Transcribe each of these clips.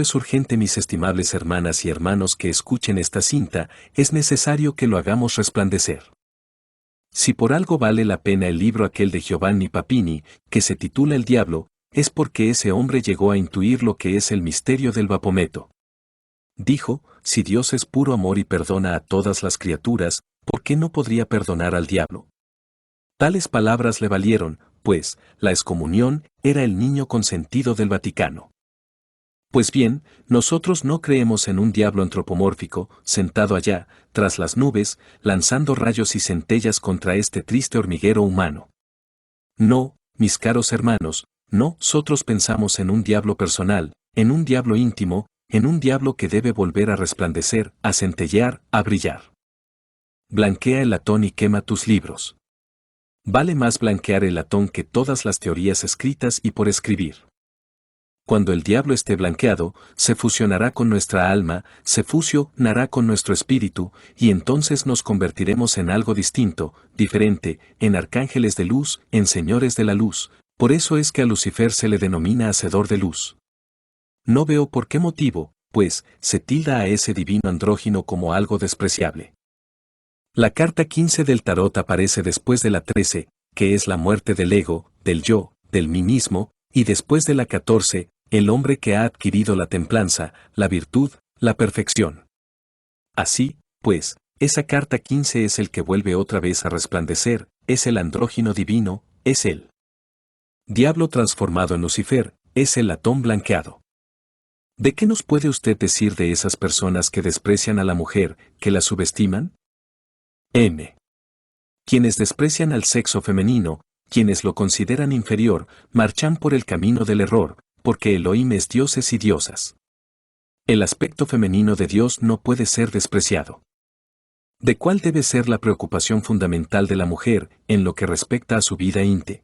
Es urgente, mis estimables hermanas y hermanos que escuchen esta cinta, es necesario que lo hagamos resplandecer. Si por algo vale la pena el libro aquel de Giovanni Papini, que se titula El Diablo, es porque ese hombre llegó a intuir lo que es el misterio del Vapometo. Dijo, si Dios es puro amor y perdona a todas las criaturas, ¿por qué no podría perdonar al diablo? Tales palabras le valieron, pues, la excomunión era el niño consentido del Vaticano. Pues bien, nosotros no creemos en un diablo antropomórfico, sentado allá, tras las nubes, lanzando rayos y centellas contra este triste hormiguero humano. No, mis caros hermanos, no, nosotros pensamos en un diablo personal, en un diablo íntimo, en un diablo que debe volver a resplandecer, a centellear, a brillar. Blanquea el latón y quema tus libros. Vale más blanquear el latón que todas las teorías escritas y por escribir. Cuando el diablo esté blanqueado, se fusionará con nuestra alma, se fusionará con nuestro espíritu, y entonces nos convertiremos en algo distinto, diferente, en arcángeles de luz, en señores de la luz. Por eso es que a Lucifer se le denomina hacedor de luz. No veo por qué motivo, pues, se tilda a ese divino andrógino como algo despreciable. La carta 15 del tarot aparece después de la 13, que es la muerte del ego, del yo, del mí mismo, y después de la 14, el hombre que ha adquirido la templanza, la virtud, la perfección. Así, pues, esa carta 15 es el que vuelve otra vez a resplandecer, es el andrógino divino, es el diablo transformado en Lucifer, es el latón blanqueado. ¿De qué nos puede usted decir de esas personas que desprecian a la mujer, que la subestiman? Quienes desprecian al sexo femenino, quienes lo consideran inferior, marchan por el camino del error, porque Elohim es dioses y diosas. El aspecto femenino de Dios no puede ser despreciado. ¿De cuál debe ser la preocupación fundamental de la mujer en lo que respecta a su vida íntima?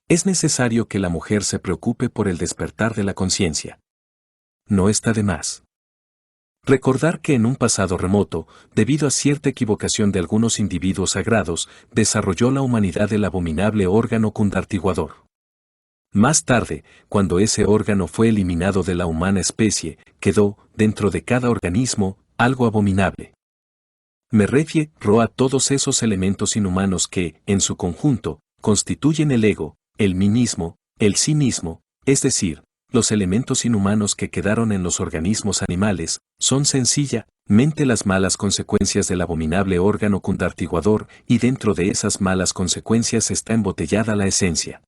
Es necesario que la mujer se preocupe por el despertar de la conciencia. No está de más recordar que en un pasado remoto, debido a cierta equivocación de algunos individuos sagrados, desarrolló la humanidad el abominable órgano cundartiguador. Más tarde, cuando ese órgano fue eliminado de la humana especie, quedó, dentro de cada organismo, algo abominable. Me refiero a todos esos elementos inhumanos que, en su conjunto, constituyen el ego, el mí mismo, el sí mismo, es decir, los elementos inhumanos que quedaron en los organismos animales, son sencillamente las malas consecuencias del abominable órgano cundartiguador, y dentro de esas malas consecuencias está embotellada la esencia.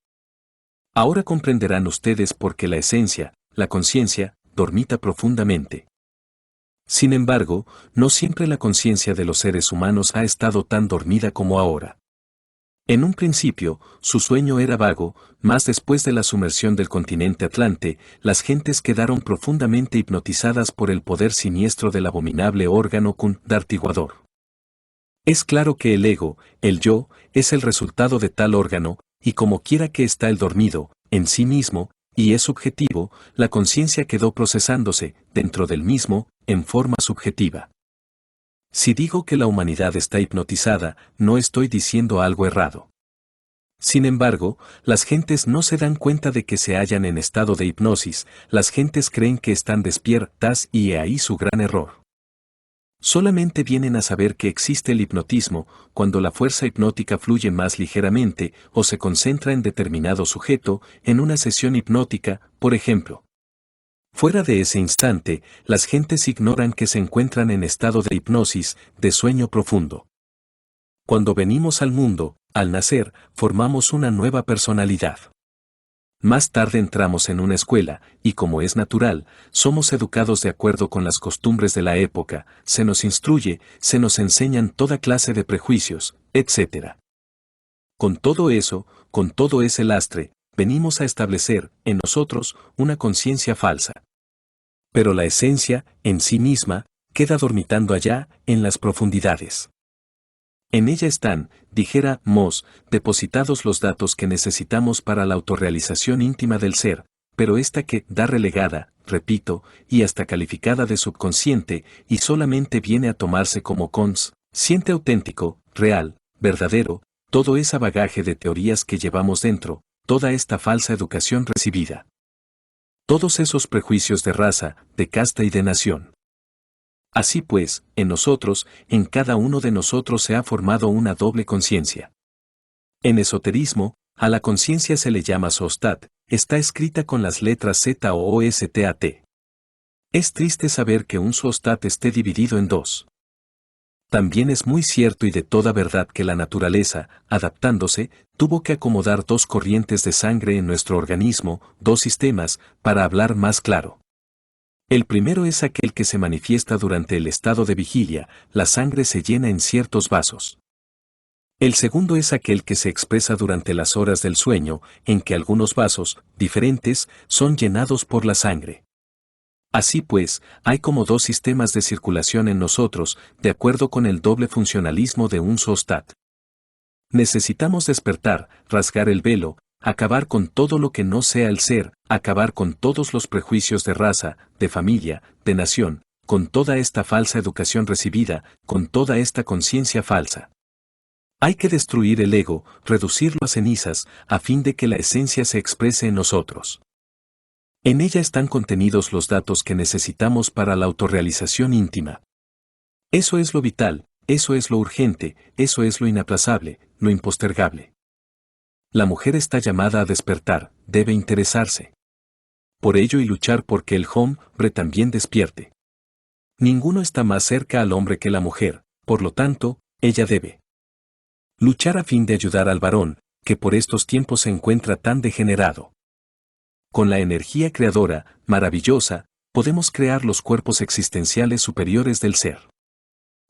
Ahora comprenderán ustedes por qué la esencia, la conciencia, dormita profundamente. Sin embargo, no siempre la conciencia de los seres humanos ha estado tan dormida como ahora. En un principio, su sueño era vago, mas después de la sumersión del continente Atlante, las gentes quedaron profundamente hipnotizadas por el poder siniestro del abominable órgano cundartiguador. Es claro que el ego, el yo, es el resultado de tal órgano, y como quiera que está el dormido, en sí mismo, y es subjetivo, la conciencia quedó procesándose, dentro del mismo, en forma subjetiva. Si digo que la humanidad está hipnotizada, no estoy diciendo algo errado. Sin embargo, las gentes no se dan cuenta de que se hallan en estado de hipnosis, las gentes creen que están despiertas y he ahí su gran error. Solamente vienen a saber que existe el hipnotismo cuando la fuerza hipnótica fluye más ligeramente o se concentra en determinado sujeto en una sesión hipnótica, por ejemplo. Fuera de ese instante, las gentes ignoran que se encuentran en estado de hipnosis, de sueño profundo. Cuando venimos al mundo, al nacer, formamos una nueva personalidad. Más tarde entramos en una escuela, y como es natural, somos educados de acuerdo con las costumbres de la época, se nos instruye, se nos enseñan toda clase de prejuicios, etc. Con todo eso, con todo ese lastre, venimos a establecer, en nosotros, una conciencia falsa. Pero la esencia, en sí misma, queda dormitando allá, en las profundidades. En ella están, dijéramos, depositados los datos que necesitamos para la autorrealización íntima del ser, pero esta queda relegada, repito, y hasta calificada de subconsciente, y solamente viene a tomarse como consciente auténtico, real, verdadero, todo ese bagaje de teorías que llevamos dentro, toda esta falsa educación recibida. Todos esos prejuicios de raza, de casta y de nación. Así pues, en nosotros, en cada uno de nosotros se ha formado una doble conciencia. En esoterismo, a la conciencia se le llama Zoostat, está escrita con las letras Z o OSTAT. Es triste saber que un Zoostat esté dividido en dos. También es muy cierto y de toda verdad que la naturaleza, adaptándose, tuvo que acomodar dos corrientes de sangre en nuestro organismo, dos sistemas, para hablar más claro. El primero es aquel que se manifiesta durante el estado de vigilia, la sangre se llena en ciertos vasos. El segundo es aquel que se expresa durante las horas del sueño, en que algunos vasos, diferentes, son llenados por la sangre. Así pues, hay como dos sistemas de circulación en nosotros, de acuerdo con el doble funcionalismo de un Zoostat. Necesitamos despertar, rasgar el velo, acabar con todo lo que no sea el ser, acabar con todos los prejuicios de raza, de familia, de nación, con toda esta falsa educación recibida, con toda esta conciencia falsa. Hay que destruir el ego, reducirlo a cenizas, a fin de que la esencia se exprese en nosotros. En ella están contenidos los datos que necesitamos para la autorrealización íntima. Eso es lo vital, eso es lo urgente, eso es lo inaplazable, lo impostergable. La mujer está llamada a despertar, debe interesarse. Por ello y luchar porque el hombre también despierte. Ninguno está más cerca al hombre que la mujer, por lo tanto, ella debe luchar a fin de ayudar al varón, que por estos tiempos se encuentra tan degenerado. Con la energía creadora, maravillosa, podemos crear los cuerpos existenciales superiores del ser.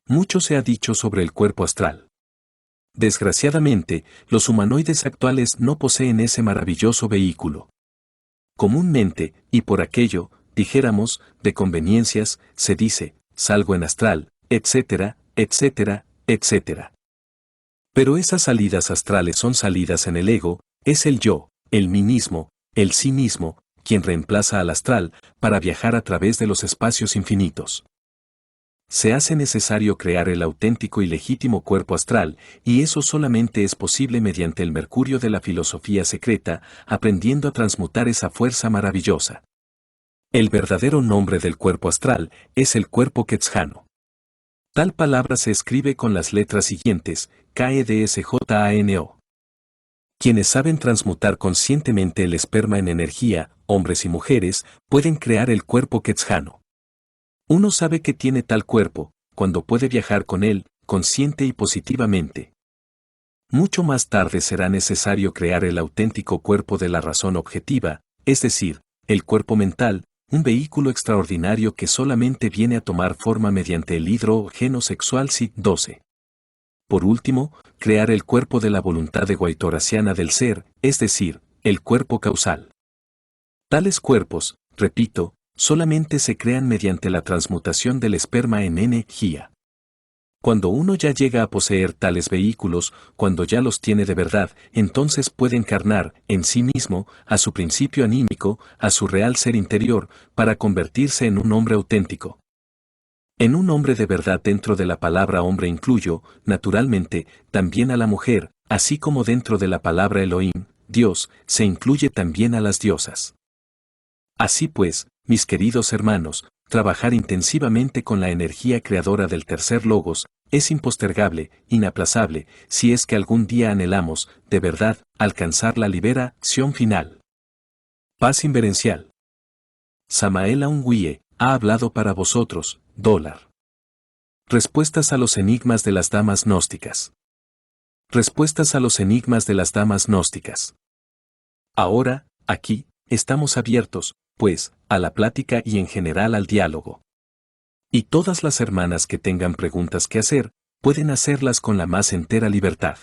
Mucho se ha dicho sobre el cuerpo astral. Desgraciadamente, los humanoides actuales no poseen ese maravilloso vehículo. Comúnmente, y por aquello, dijéramos, de conveniencias, se dice, salgo en astral, etcétera, etcétera, etcétera. Pero esas salidas astrales son salidas en el ego, es el yo, el mí mismo, el sí mismo, quien reemplaza al astral, para viajar a través de los espacios infinitos. Se hace necesario crear el auténtico y legítimo cuerpo astral, y eso solamente es posible mediante el mercurio de la filosofía secreta, aprendiendo a transmutar esa fuerza maravillosa. El verdadero nombre del cuerpo astral es el cuerpo quetzjano. Tal palabra se escribe con las letras siguientes, KEDSJANO. Quienes saben transmutar conscientemente el esperma en energía, hombres y mujeres, pueden crear el cuerpo quetzjano. Uno sabe que tiene tal cuerpo, cuando puede viajar con él, consciente y positivamente. Mucho más tarde será necesario crear el auténtico cuerpo de la razón objetiva, es decir, el cuerpo mental, un vehículo extraordinario que solamente viene a tomar forma mediante el hidrógeno sexual SID-12. Por último, crear el cuerpo de la voluntad egoitoraciana del ser, es decir, el cuerpo causal. Tales cuerpos, repito, solamente se crean mediante la transmutación del esperma en energía. Cuando uno ya llega a poseer tales vehículos, cuando ya los tiene de verdad, entonces puede encarnar, en sí mismo, a su principio anímico, a su real ser interior, para convertirse en un hombre auténtico. En un hombre de verdad dentro de la palabra hombre incluyo, naturalmente, también a la mujer, así como dentro de la palabra Elohim, Dios, se incluye también a las diosas. Así pues, mis queridos hermanos, trabajar intensivamente con la energía creadora del tercer logos, es impostergable, inaplazable, si es que algún día anhelamos, de verdad, alcanzar la liberación final. Paz inverencial. Samael Aungüe ha hablado para vosotros, $. Respuestas a los enigmas de las damas gnósticas. Respuestas a los enigmas de las damas gnósticas. Ahora, aquí, estamos abiertos, pues, a la plática y en general al diálogo. Y todas las hermanas que tengan preguntas que hacer, pueden hacerlas con la más entera libertad.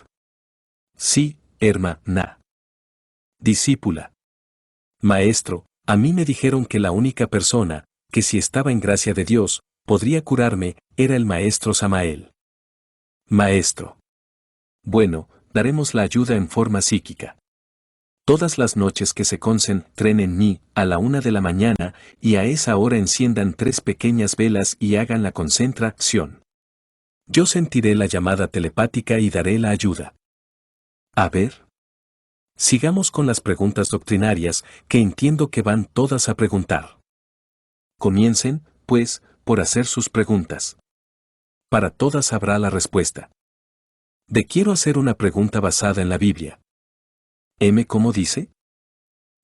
Sí, hermana. Discípula. Maestro, a mí me dijeron que la única persona, que si estaba en gracia de Dios, podría curarme, era el maestro Samael. Maestro. Bueno, daremos la ayuda en forma psíquica. Todas las noches que se concentren en mí, a la 1 de la mañana, y a esa hora enciendan 3 pequeñas velas y hagan la concentración. Yo sentiré la llamada telepática y daré la ayuda. A ver. Sigamos con las preguntas doctrinarias, que entiendo que van todas a preguntar. Comiencen, pues, por hacer sus preguntas. Para todas habrá la respuesta. De quiero hacer una pregunta basada en la Biblia. ¿Cómo dice?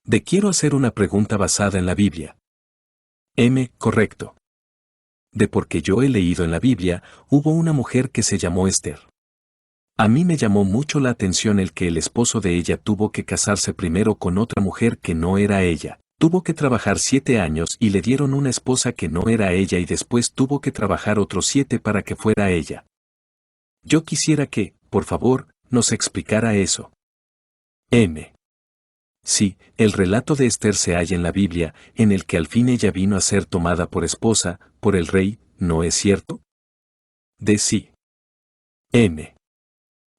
De quiero hacer una pregunta basada en la Biblia. Correcto. De porque yo he leído en la Biblia, hubo una mujer que se llamó Esther. A mí me llamó mucho la atención el que el esposo de ella tuvo que casarse primero con otra mujer que no era ella. Tuvo que trabajar 7 años y le dieron una esposa que no era ella y después tuvo que trabajar otros 7 para que fuera ella. Yo quisiera que, por favor, nos explicara eso. Sí, el relato de Esther se halla en la Biblia, en el que al fin ella vino a ser tomada por esposa, por el rey, ¿no es cierto? Sí.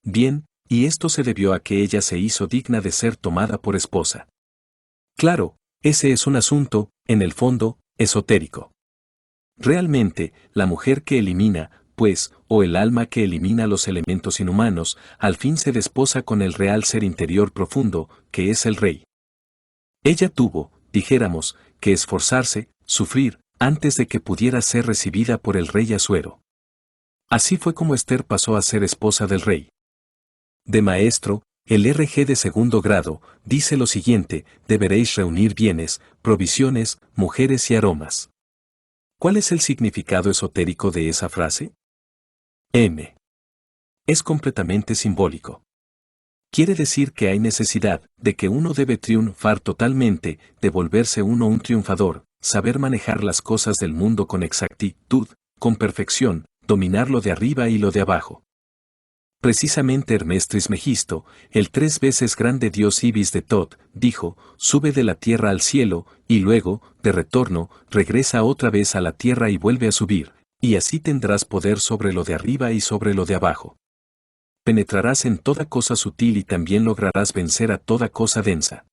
Bien, y esto se debió a que ella se hizo digna de ser tomada por esposa. Claro, ese es un asunto, en el fondo, esotérico. Realmente, la mujer que elimina, pues, o el alma que elimina los elementos inhumanos, al fin se desposa con el real ser interior profundo, que es el rey. Ella tuvo, dijéramos, que esforzarse, sufrir, antes de que pudiera ser recibida por el rey Asuero. Así fue como Esther pasó a ser esposa del rey. De maestro, el RG de segundo grado, dice lo siguiente: deberéis reunir bienes, provisiones, mujeres y aromas. ¿Cuál es el significado esotérico de esa frase? Es completamente simbólico. Quiere decir que hay necesidad, de que uno debe triunfar totalmente, de volverse uno un triunfador, saber manejar las cosas del mundo con exactitud, con perfección, dominar lo de arriba y lo de abajo. Precisamente Hermes Trismegisto, el 3 veces grande dios Ibis de Tot, dijo: sube de la tierra al cielo, y luego, de retorno, regresa otra vez a la tierra y vuelve a subir, y así tendrás poder sobre lo de arriba y sobre lo de abajo. Penetrarás en toda cosa sutil y también lograrás vencer a toda cosa densa.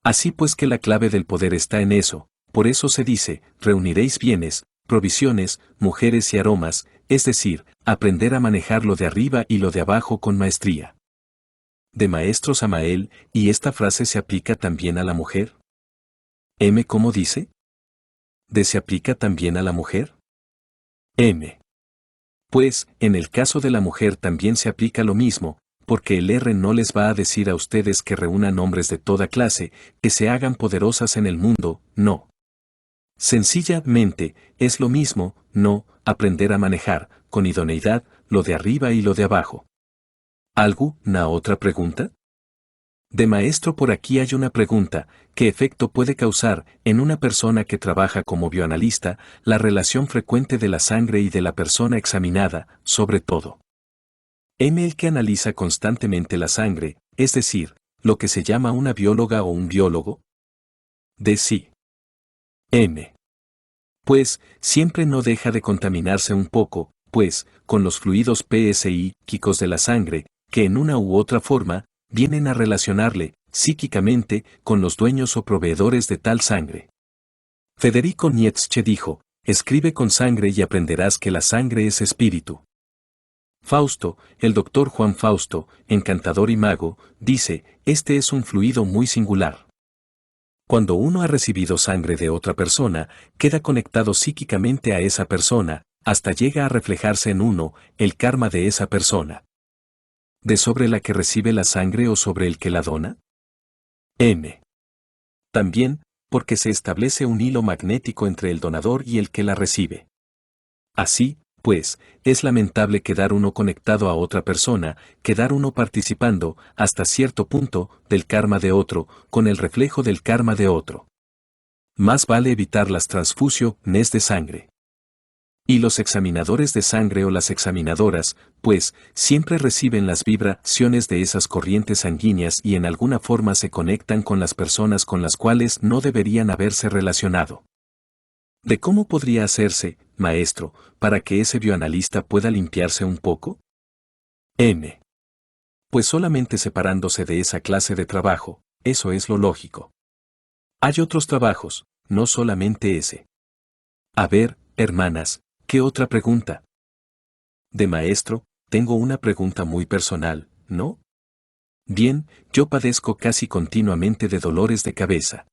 Así pues que la clave del poder está en eso, por eso se dice: reuniréis bienes, provisiones, mujeres y aromas, es decir, aprender a manejar lo de arriba y lo de abajo con maestría. De maestro Samael, ¿y esta frase se aplica también a la mujer? ¿Cómo dice? ¿De se aplica también a la mujer? Pues, en el caso de la mujer también se aplica lo mismo, porque el R no les va a decir a ustedes que reúnan hombres de toda clase, que se hagan poderosas en el mundo, no. Sencillamente, es lo mismo, no, aprender a manejar, con idoneidad, lo de arriba y lo de abajo. ¿Alguna otra pregunta? De maestro, por aquí hay una pregunta: ¿qué efecto puede causar, en una persona que trabaja como bioanalista, la relación frecuente de la sangre y de la persona examinada, sobre todo? El que analiza constantemente la sangre, es decir, lo que se llama una bióloga o un biólogo. Sí. Pues, siempre no deja de contaminarse un poco, pues, con los fluidos psíquicos de la sangre, que en una u otra forma, vienen a relacionarle, psíquicamente, con los dueños o proveedores de tal sangre. Federico Nietzsche dijo: escribe con sangre y aprenderás que la sangre es espíritu. Fausto, el doctor Juan Fausto, encantador y mago, dice: este es un fluido muy singular. Cuando uno ha recibido sangre de otra persona, queda conectado psíquicamente a esa persona, hasta llega a reflejarse en uno, el karma de esa persona. ¿De sobre la que recibe la sangre o sobre el que la dona? También, porque se establece un hilo magnético entre el donador y el que la recibe. Así, pues, es lamentable quedar uno conectado a otra persona, quedar uno participando, hasta cierto punto, del karma de otro, con el reflejo del karma de otro. Más vale evitar las transfusiones de sangre. Y los examinadores de sangre o las examinadoras, pues, siempre reciben las vibraciones de esas corrientes sanguíneas y en alguna forma se conectan con las personas con las cuales no deberían haberse relacionado. ¿De cómo podría hacerse, maestro, para que ese bioanalista pueda limpiarse un poco? Pues solamente separándose de esa clase de trabajo, eso es lo lógico. Hay otros trabajos, no solamente ese. A ver, hermanas, ¿qué otra pregunta? De maestro, tengo una pregunta muy personal, ¿no? Bien, yo padezco casi continuamente de dolores de cabeza.